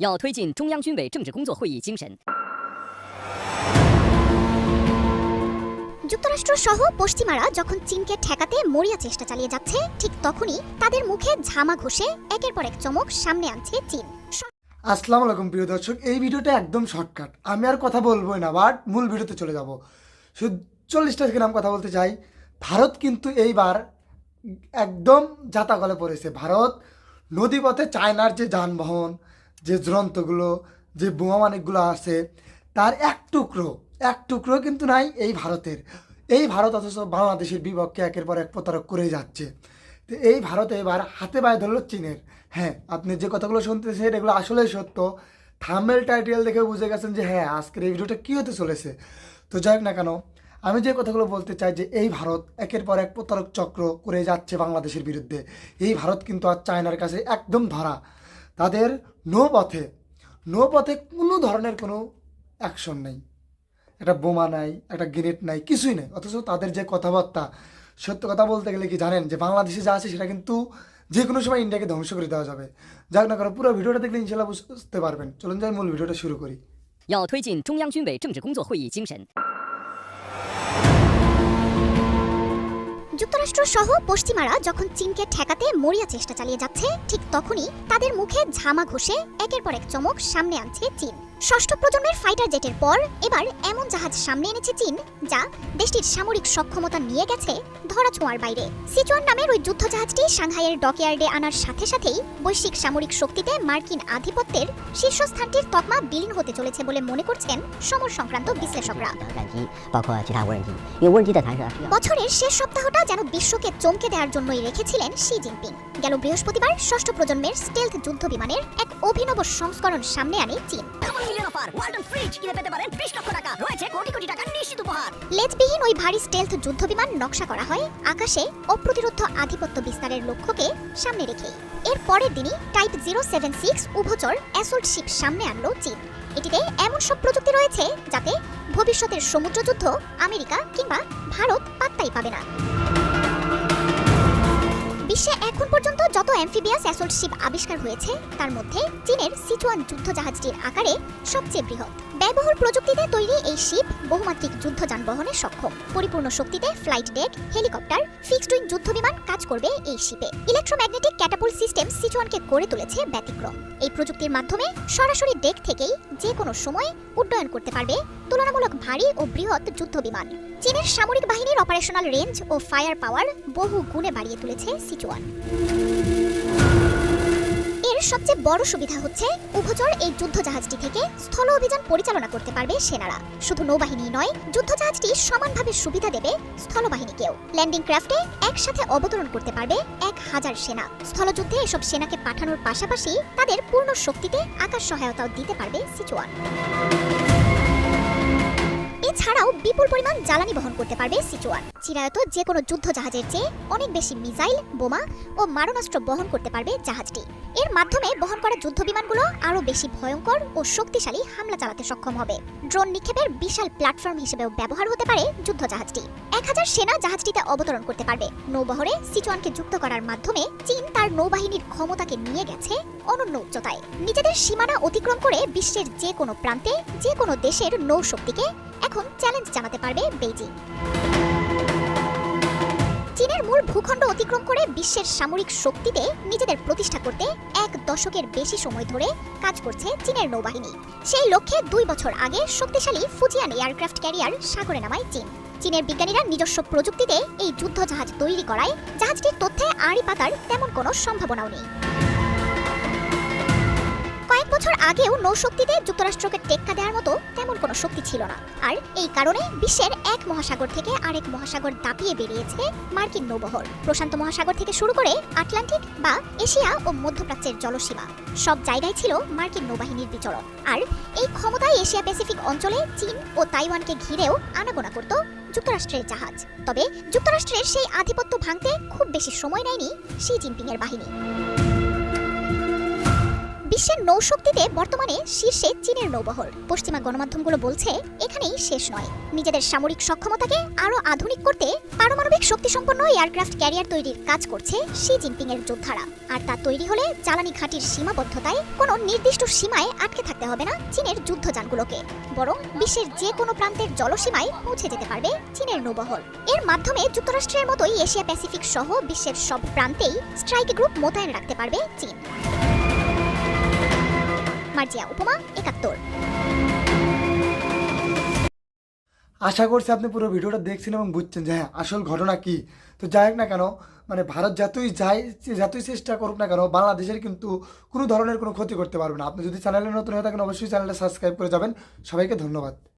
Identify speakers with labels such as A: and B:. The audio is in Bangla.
A: 要推进中央军委政治工作会议精神。
B: যুক্তরাষ্ট্র সহ পশ্চিমারা যখন চীনকে ঠেকাতে মরিয়া চেষ্টা চালিয়ে যাচ্ছে, ঠিক তখনই তাদের মুখে ঝামা ঘষে একের পর এক চমক সামনে আনছে চীন।
C: আসসালামু আলাইকুম প্রিয় দর্শক, এই ভিডিওটা একদম শর্টকাট, আমি আর কথা বলবোই না, বাট মূল ভিডিওতে চলে যাব। শুধু 40টা সেকেন্ড আমি কথা বলতে চাই। ভারত কিন্তু এইবার একদম জাতাকলে পড়েছে। ভারত নদীপথে চায়নার যে যানবাহন, যে যন্ত্রগুলো, যে বোমা মানিকগুলো আছে, তার এক টুকরো কিন্তু নাই এই ভারতের। এই ভারত অথচ বাংলাদেশের বিপক্ষে একের পর এক প্রতারক করে যাচ্ছে। তো এই ভারত এবার হাতে পায়ে ধরল চীনের। হ্যাঁ, আপনি যে কথাগুলো শুনতেছেন এগুলো আসলেই সত্য। থাম্বনেল টাইটেল দেখে বুঝে গেছেন যে হ্যাঁ, আজকের এই ভিডিওটা কী হতে চলেছে। তো যাই হোক না কেন, আমি যে কথাগুলো বলতে চাই যে এই ভারত একের পর এক প্রতারক চক্র করে যাচ্ছে বাংলাদেশের বিরুদ্ধে। এই ভারত কিন্তু আর চায়নার কাছে একদম ধরা। তাদের নৌপথে কোনো ধরনের কোনো অ্যাকশন নেই, একটা বোমা নাই, একটা গ্রেনেড নাই, কিছুই নেই। অথচ তাদের যে কথাবার্তা, সত্য কথা বলতে গেলে কি জানেন যে বাংলাদেশে যা আছে সেটা কিন্তু যে কোনো সময় ইন্ডিয়াকে ধ্বংস করে দেওয়া যাবে। যাক না কেন, পুরো ভিডিওটা দেখলে ইনশাল্লাহ বুঝতে পারবেন। চলুন যাই মূল ভিডিওটা শুরু করি।
A: 要推进中央军委政治工作会议精神。
B: যুক্তরাষ্ট্র সহ পশ্চিমারা যখন চীনকে ঠেকাতে মরিয়া চেষ্টা চালিয়ে যাচ্ছে, ঠিক তখনই তাদের মুখে ঝামা ঘষে একের পর এক চমক সামনে আনছে চীন। ষষ্ঠ প্রজন্মের ফাইটার জেটের পর এবার এমন জাহাজ সামনে এনেছে চীন, যা দেশটির সামরিক সক্ষমতা নিয়ে গেছে ধরাছোঁয়ার বাইরে। সিচুয়ান নামের ওই যুদ্ধ জাহাজটি সাংহাইয়ের ডকইয়ার্ডে আনার সাথে সাথেই বৈশ্বিক সামরিক শক্তিতে মার্কিন আধিপত্যের শীর্ষস্থানটির তকমা বিলীন হতে চলেছে বলে মনে করছেন সমর সংক্রান্ত বিশ্লেষকরা। বছরের শেষ সপ্তাহটা যেন বিশ্বকে চমকে দেওয়ার জন্যই রেখেছিলেন শি জিনপিং। গেল বৃহস্পতিবার ষষ্ঠ প্রজন্মের স্টেলথ যুদ্ধ বিমানের এক অভিনব সংস্করণ সামনে আনে চীন। লেজবিহীন ওই ভারী স্টেলথ যুদ্ধ বিমান নকশা করা হয় আকাশে অপ্রতিরোধ্য আধিপত্য বিস্তারের লক্ষ্যকে সামনে রেখেই। এর পরের দিনই টাইপ 076 উভচর অ্যাসল্ট শিপ সামনে আনলো চীন। এটিতে এমন সব প্রযুক্তি রয়েছে যাতে ভবিষ্যতের সমুদ্রযুদ্ধ আমেরিকা কিংবা ভারত পাত্তাই পাবে না। বিশ্বে এখন পর্যন্ত যত অ্যাম্ফিবিয়াস অ্যাসল্ট শিপ আবিষ্কার হয়েছে তার মধ্যে চীনের সিচুয়ান যুদ্ধ জাহাজটির আকারে সবচেয়ে বৃহৎ। ব্যয়বহুল প্রযুক্তিতে তৈরি এই শিপ বহুমাত্রিক যুদ্ধ যানবাহনে সক্ষম। পরিপূর্ণ শক্তিতে flight deck, helicopter, fixed wing যুদ্ধ বিমান কাজ করবে এই শিপে। ইলেকট্রোম্যাগনেটিক ক্যাটাপুল্ট সিস্টেম সিচুয়ানকে করে তুলেছে ব্যতিক্রম। এই প্রযুক্তির মাধ্যমে সরাসরি ডেক থেকেই যে কোনো সময় উড্ডয়ন করতে পারবে তুলনামূলক ভারী ও বৃহৎ যুদ্ধ বিমান। চীনের সামরিক বাহিনীর অপারেশনাল রেঞ্জ ও ফায়ার পাওয়ার বহু গুণে বাড়িয়ে তুলেছে সিচুয়ান। এর সবচেয়ে বড় সুবিধা হচ্ছে উভচর এই যুদ্ধ জাহাজটি থেকে স্থল অভিযান পরিচালনা করতে পারবে সেনারা। শুধু নৌবাহিনী নয়, যুদ্ধ জাহাজটি সমানভাবে সুবিধা দেবে স্থলবাহিনীকেও। ল্যান্ডিং ক্রাফটে একসাথে অবতরণ করতে পারবে 1000 সেনা। স্থলযুদ্ধে এসব সেনাকে পাঠানোর পাশাপাশি তাদের পূর্ণ শক্তিতে আকাশ সহায়তাও দিতে পারবে সিচুয়ান। এছাড়াও বিপুল পরিমাণ জ্বালানি বহন করতে পারবে সিচুয়ান। চিরায়ত যে কোনো যুদ্ধ জাহাজের চেয়ে অনেক বেশি মিসাইল, বোমা ও মারণাস্ত্র বহন করতে পারবে জাহাজটি। এর মাধ্যমে বহন করা যুদ্ধ বিমানগুলো আরও বেশি ভয়ঙ্কর ও শক্তিশালী হামলা চালাতে সক্ষম হবে। ড্রোন নিক্ষেপের বিশাল প্ল্যাটফর্ম হিসেবেও ব্যবহার হতে পারে যুদ্ধ জাহাজটি। 1000 সেনা জাহাজটিতে অবতরণ করতে পারবে। নৌবহরে সিচুয়ানকে যুক্ত করার মাধ্যমে চীন তার নৌবাহিনীর ক্ষমতাকে নিয়ে গেছে অনন্য উচ্চতায়। নিজেদের সীমানা অতিক্রম করে বিশ্বের যে কোনো প্রান্তে যে কোনো দেশের নৌশক্তিকে এখন চ্যালেঞ্জ জানাতে পারবে বেইজিং। চীনের মূল ভূখণ্ড অতিক্রম করে বিশ্বের সামরিক শক্তিতে নিজেদের প্রতিষ্ঠা করতে 1 দশকের বেশি সময় ধরে কাজ করছে চীনের নৌবাহিনী। সেই লক্ষ্যে 2 বছর আগে শক্তিশালী ফুজিয়ান এয়ারক্রাফট ক্যারিয়ার সাগরে নামায় চীন। চীনের বিজ্ঞানীরা নিজস্ব প্রযুক্তিতে এই যুদ্ধ জাহাজ তৈরি করায় জাহাজটির তথ্যে আড়ি পাতার তেমন কোনো সম্ভাবনাও নেই। কয়েক বছর আগেও নৌশক্তিতে যুক্তরাষ্ট্রকে টেক্কা দেওয়ার মতো তেমন কোনো শক্তি ছিল না। আর এই কারণে বিশ্বের এক মহাসাগর থেকে আরেক মহাসাগর দাপিয়ে বেরিয়েছে মার্কিন নৌবহর। প্রশান্ত মহাসাগর থেকে শুরু করে আটলান্টিক বা এশিয়া ও মধ্যপ্রাচ্যের জলসীমা সব জায়গায় ছিল মার্কিন নৌবাহিনীর বিচরণ। আর এই ক্ষমতায় এশিয়া প্যাসিফিক অঞ্চলে চীন ও তাইওয়ানকে ঘিরেও আনাগোনা করত যুক্তরাষ্ট্রের জাহাজ। তবে যুক্তরাষ্ট্রের সেই আধিপত্য ভাঙতে খুব বেশি সময় নেয়নি শি জিনপিং এর বাহিনী। বিশ্বের নৌশক্তিতে বর্তমানে শীর্ষে চীনের নৌবহর। পশ্চিমা গণমাধ্যমগুলো বলছে এখানেই শেষ নয়। নিজেদের সামরিক সক্ষমতাকে আরো আধুনিক করতে পারমাণবিক শক্তিসম্পন্ন এয়ারক্রাফট ক্যারিয়ার তৈরির কাজ করছে শি জিনপিং এর যোদ্ধারা। আর তা তৈরি হলে জ্বালানি ঘাঁটির সীমাবদ্ধতায় কোনো নির্দিষ্ট সীমায় আটকে থাকতে হবে না চীনের যুদ্ধযানগুলোকে, বরং বিশ্বের যে কোনো প্রান্তের জলসীমায় পৌঁছে যেতে পারবে চীনের নৌবহর। এর মাধ্যমে যুক্তরাষ্ট্রের মতোই এশিয়া প্যাসিফিক সহ বিশ্বের সব প্রান্তেই স্ট্রাইক গ্রুপ মোতায়েন রাখতে পারবে চীন। মার্জিয়া উপমা, ৭১।
C: আশা করছি আপনি পুরো ভিডিওটা দেখছেন এবং বুঝছেন যে হ্যাঁ আসল ঘটনা কি। তো যাই হোক না কেন, মানে ভারত যতই চেষ্টা করুক না কেন, বাংলাদেশের কিন্তু কোনো ধরনের কোনো ক্ষতি করতে পারবে না। আপনি যদি চ্যানেলে নতুন হয়ে থাকেন অবশ্যই চ্যানেলটা সাবস্ক্রাইব করে যাবেন। সবাইকে ধন্যবাদ।